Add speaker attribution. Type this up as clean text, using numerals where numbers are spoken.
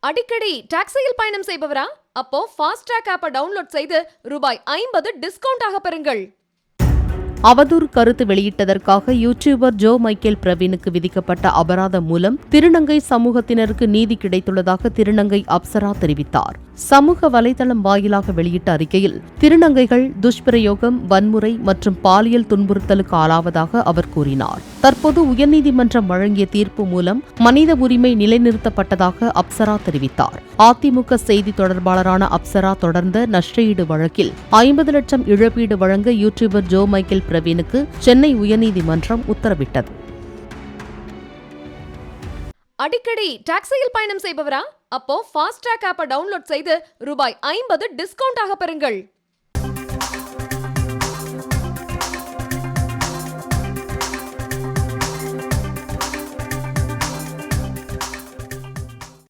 Speaker 1: அடிக்கடி டாக்ஸியில் பயணம் செய்பவரா? அப்போ ஃபாஸ்ட்ராக் ஆப்பை டவுன்லோட் செய்து ரூபாய் 50 டிஸ்கவுண்ட் ஆக பெறுங்கள்.
Speaker 2: அவதூறு கருத்து வெளியிட்டதற்காக யூடியூபர் ஜோ மைக்கேல் பிரவீனுக்கு விதிக்கப்பட்ட அபராதம் மூலம் திருநங்கை சமூகத்தினருக்கு நீதி கிடைத்துள்ளதாக திருநங்கை அப்சரா தெரிவித்தார். சமூக வலைதளம் வாயிலாக வெளியிட்ட அறிக்கையில் திருநங்கைகள் துஷ்பிரயோகம், வன்முறை மற்றும் பாலியல் துன்புறுத்தலுக்கு ஆளாவதாக அவர் கூறினார். தற்போது உயர்நீதிமன்றம் வழங்கிய தீர்ப்பு மூலம் மனித உரிமை நிலைநிறுத்தப்பட்டதாக அப்சரா தெரிவித்தார். அதிமுக செய்தி தொடர்பாளரான அப்சரா தொடர்ந்த நஷ்டஈடு வழக்கில் 50 லட்சம் இழப்பீடு வழங்க யூடியூபர் ஜோ மைக்கேல் பிரவீனுக்கு சென்னை உயர்நீதிமன்றம் உத்தரவிட்டது.
Speaker 1: அடிக்கடி டாக்ஸியில் பயணம் செய்பவரா? அப்போ ஃபாஸ்ட்ராக் ஆப்பை டவுன்லோட் செய்து ரூபாய் 50 டிஸ்கவுண்ட் ஆக பெறுங்கள்.